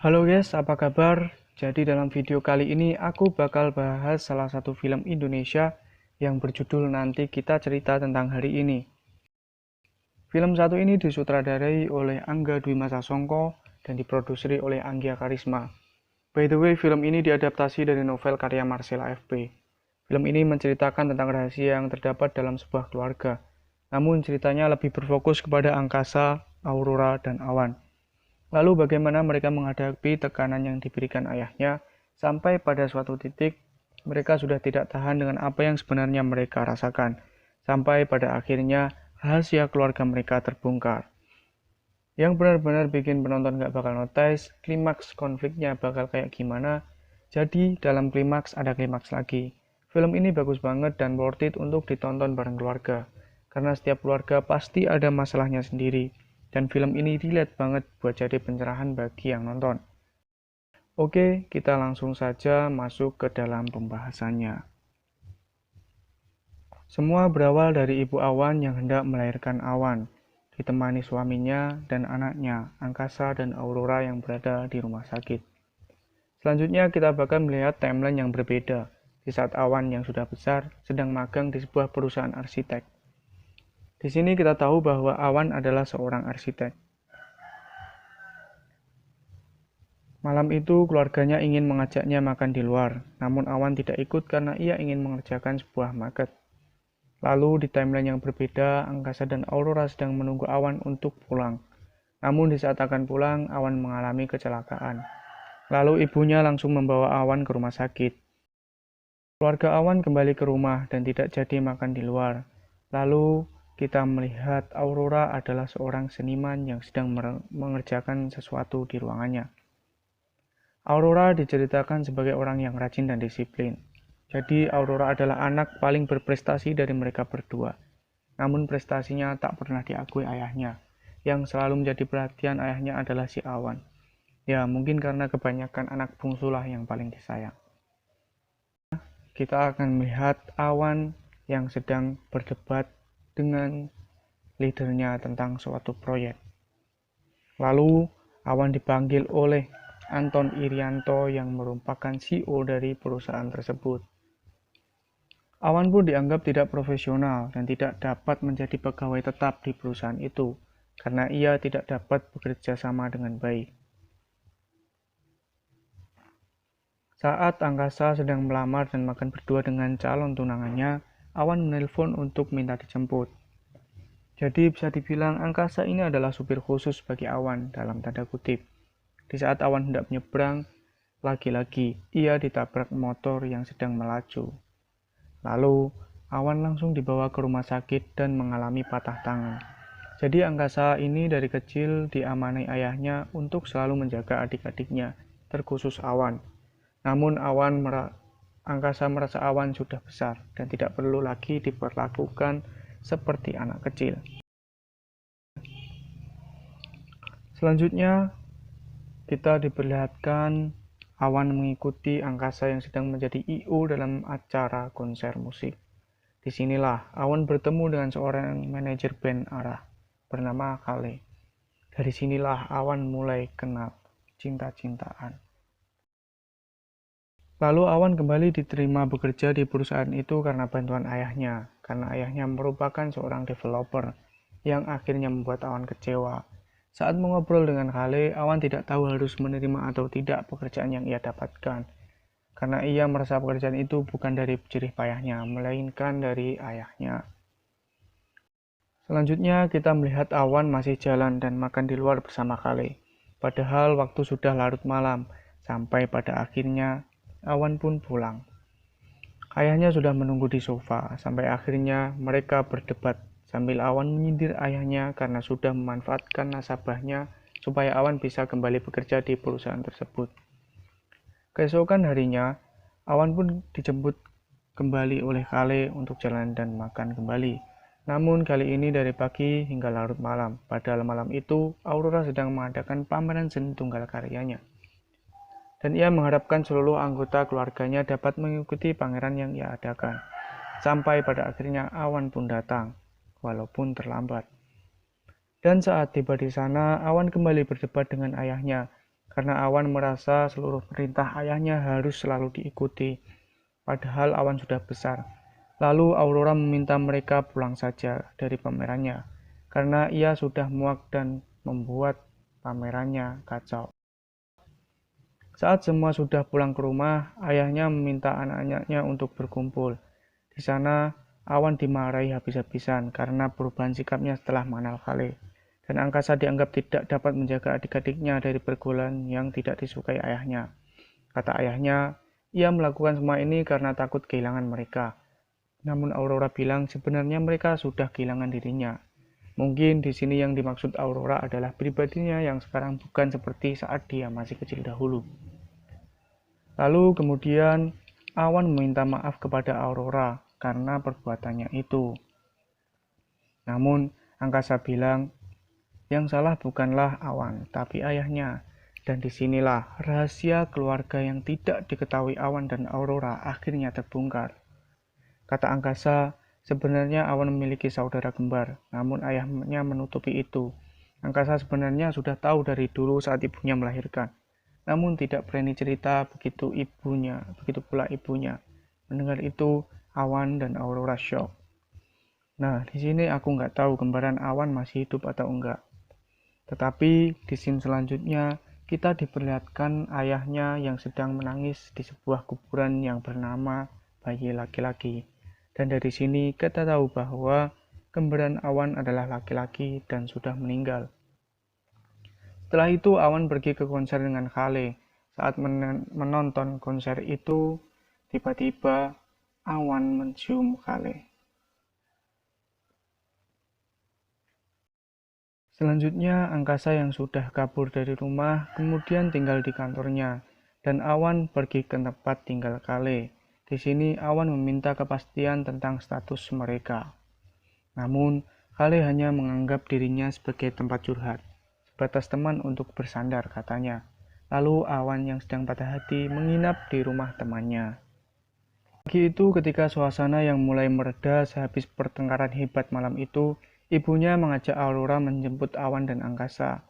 Halo guys, apa kabar? Jadi dalam video kali ini aku bakal bahas salah satu film Indonesia yang berjudul Nanti Kita Cerita Tentang Hari Ini. Film satu ini disutradarai oleh Angga Dwi Masa Songko dan diproduseri oleh Anggia Karisma. By the way, film ini diadaptasi dari novel karya Marcella F.P. Film ini menceritakan tentang rahasia yang terdapat dalam sebuah keluarga. Namun ceritanya lebih berfokus kepada angkasa, aurora, dan awan. Lalu bagaimana mereka menghadapi tekanan yang diberikan ayahnya, sampai pada suatu titik mereka sudah tidak tahan dengan apa yang sebenarnya mereka rasakan. Sampai pada akhirnya rahasia keluarga mereka terbongkar. Yang benar-benar bikin penonton gak bakal notice, klimaks konfliknya bakal kayak gimana. Jadi dalam klimaks ada klimaks lagi. Film ini bagus banget dan worth it untuk ditonton bareng keluarga. Karena setiap keluarga pasti ada masalahnya sendiri. Dan film ini relate banget buat jadi pencerahan bagi yang nonton. Oke, kita langsung saja masuk ke dalam pembahasannya. Semua berawal dari Ibu Awan yang hendak melahirkan Awan, ditemani suaminya dan anaknya, Angkasa dan Aurora yang berada di rumah sakit. Selanjutnya kita bakal melihat timeline yang berbeda, di saat Awan yang sudah besar sedang magang di sebuah perusahaan arsitek. Di sini kita tahu bahwa Awan adalah seorang arsitek. Malam itu keluarganya ingin mengajaknya makan di luar, namun Awan tidak ikut karena ia ingin mengerjakan sebuah market. Lalu di timeline yang berbeda, Angkasa dan Aurora sedang menunggu Awan untuk pulang. Namun di saat akan pulang, Awan mengalami kecelakaan. Lalu ibunya langsung membawa Awan ke rumah sakit. Keluarga Awan kembali ke rumah dan tidak jadi makan di luar. Lalu kita melihat Aurora adalah seorang seniman yang sedang mengerjakan sesuatu di ruangannya. Aurora diceritakan sebagai orang yang rajin dan disiplin. Jadi Aurora adalah anak paling berprestasi dari mereka berdua. Namun prestasinya tak pernah diakui ayahnya. Yang selalu menjadi perhatian ayahnya adalah si Awan. Ya, mungkin karena kebanyakan anak bungsulah yang paling disayang. Kita akan melihat Awan yang sedang berdebat dengan leadernya tentang suatu proyek. Lalu Awan dipanggil oleh Anton Irianto yang merupakan CEO dari perusahaan tersebut. Awan pun dianggap tidak profesional dan tidak dapat menjadi pegawai tetap di perusahaan itu karena ia tidak dapat bekerja sama dengan baik. Saat Angkasa sedang melamar dan makan berdua dengan calon tunangannya, Awan menelpon untuk minta dijemput. Jadi bisa dibilang Angkasa ini adalah supir khusus bagi Awan dalam tanda kutip. Di saat Awan hendak menyeberang, lagi-lagi ia ditabrak motor yang sedang melaju. Lalu Awan langsung dibawa ke rumah sakit dan mengalami patah tangan. Jadi Angkasa ini dari kecil diamanai ayahnya untuk selalu menjaga adik-adiknya, terkhusus Awan. Namun Angkasa merasa Awan sudah besar dan tidak perlu lagi diperlakukan seperti anak kecil. Selanjutnya, kita diperlihatkan Awan mengikuti Angkasa yang sedang menjadi I.O. dalam acara konser musik. Disinilah Awan bertemu dengan seorang manajer band Arah bernama Kale. Dari sinilah Awan mulai kenal cinta-cintaan. Lalu Awan kembali diterima bekerja di perusahaan itu karena bantuan ayahnya, karena ayahnya merupakan seorang developer yang akhirnya membuat Awan kecewa. Saat mengobrol dengan Kale, Awan tidak tahu harus menerima atau tidak pekerjaan yang ia dapatkan, karena ia merasa pekerjaan itu bukan dari jerih payahnya, melainkan dari ayahnya. Selanjutnya kita melihat Awan masih jalan dan makan di luar bersama Kale, padahal waktu sudah larut malam, sampai pada akhirnya Awan pun pulang. Ayahnya sudah menunggu di sofa, sampai akhirnya mereka berdebat sambil Awan menyindir ayahnya karena sudah memanfaatkan nasabahnya supaya Awan bisa kembali bekerja di perusahaan tersebut. Keesokan harinya, Awan pun dijemput kembali oleh Kale untuk jalan dan makan kembali. Namun kali ini dari pagi hingga larut malam, padahal malam itu Aurora sedang mengadakan pameran seni tunggal karyanya. Dan ia mengharapkan seluruh anggota keluarganya dapat mengikuti pameran yang ia adakan. Sampai pada akhirnya Awan pun datang, walaupun terlambat. Dan saat tiba di sana, Awan kembali berdebat dengan ayahnya, karena Awan merasa seluruh perintah ayahnya harus selalu diikuti, padahal Awan sudah besar. Lalu Aurora meminta mereka pulang saja dari pamerannya, karena ia sudah muak dan membuat pamerannya kacau. Saat semua sudah pulang ke rumah, ayahnya meminta anak-anaknya untuk berkumpul. Di sana, Awan dimarahi habis-habisan karena perubahan sikapnya setelah mengenal Kale. Dan Angkasa dianggap tidak dapat menjaga adik-adiknya dari pergaulan yang tidak disukai ayahnya. Kata ayahnya, ia melakukan semua ini karena takut kehilangan mereka. Namun Aurora bilang sebenarnya mereka sudah kehilangan dirinya. Mungkin di sini yang dimaksud Aurora adalah pribadinya yang sekarang bukan seperti saat dia masih kecil dahulu. Lalu kemudian Awan meminta maaf kepada Aurora karena perbuatannya itu. Namun Angkasa bilang yang salah bukanlah Awan, tapi ayahnya. Dan disinilah rahasia keluarga yang tidak diketahui Awan dan Aurora akhirnya terbongkar. Kata Angkasa, sebenarnya Awan memiliki saudara kembar, namun ayahnya menutupi itu. Angkasa sebenarnya sudah tahu dari dulu saat ibunya melahirkan, namun tidak berani cerita begitu pula ibunya. Mendengar itu, Awan dan Aurora shock. Nah, di sini aku nggak tahu kembaran Awan masih hidup atau enggak. Tetapi di scene selanjutnya, kita diperlihatkan ayahnya yang sedang menangis di sebuah kuburan yang bernama bayi laki-laki. Dan dari sini kita tahu bahwa kembaran Awan adalah laki-laki dan sudah meninggal. Setelah itu Awan pergi ke konser dengan Kale. Saat menonton konser itu, tiba-tiba Awan mencium Kale. Selanjutnya Angkasa yang sudah kabur dari rumah kemudian tinggal di kantornya, dan Awan pergi ke tempat tinggal Kale. Di sini Awan meminta kepastian tentang status mereka. Namun, Kale hanya menganggap dirinya sebagai tempat curhat, sebatas teman untuk bersandar katanya. Lalu Awan yang sedang patah hati menginap di rumah temannya. Pagi itu ketika suasana yang mulai mereda sehabis pertengkaran hebat malam itu, ibunya mengajak Aurora menjemput Awan dan Angkasa.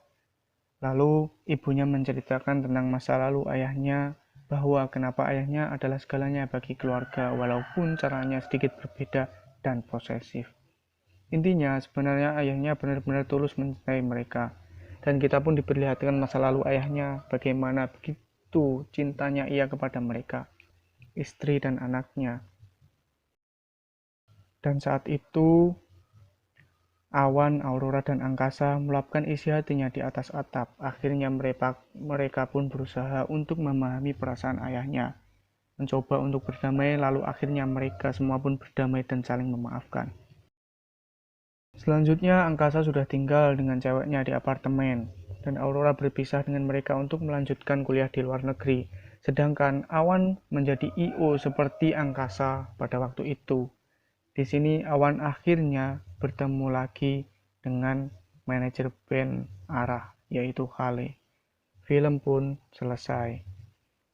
Lalu ibunya menceritakan tentang masa lalu ayahnya, bahwa kenapa ayahnya adalah segalanya bagi keluarga walaupun caranya sedikit berbeda dan posesif. Intinya sebenarnya ayahnya benar-benar tulus mencintai mereka. Dan kita pun diperlihatkan masa lalu ayahnya, bagaimana begitu cintanya ia kepada mereka, istri dan anaknya. Dan saat itu Awan, Aurora, dan Angkasa meluapkan isi hatinya di atas atap. Akhirnya mereka pun berusaha untuk memahami perasaan ayahnya, mencoba untuk berdamai, lalu akhirnya mereka semua pun berdamai dan saling memaafkan. Selanjutnya, Angkasa sudah tinggal dengan ceweknya di apartemen, dan Aurora berpisah dengan mereka untuk melanjutkan kuliah di luar negeri. Sedangkan Awan menjadi I.O. seperti Angkasa pada waktu itu. Di sini Awan akhirnya bertemu lagi dengan manajer band Arah, yaitu Kale. Film pun selesai.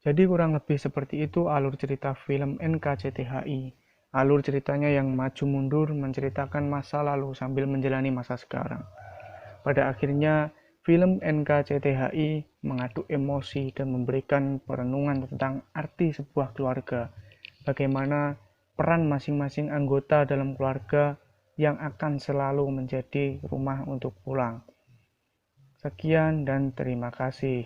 Jadi kurang lebih seperti itu alur cerita film NKCTHI. Alur ceritanya yang maju mundur menceritakan masa lalu sambil menjalani masa sekarang. Pada akhirnya, film NKCTHI mengadu emosi dan memberikan perenungan tentang arti sebuah keluarga. Bagaimana peran masing-masing anggota dalam keluarga yang akan selalu menjadi rumah untuk pulang. Sekian dan terima kasih.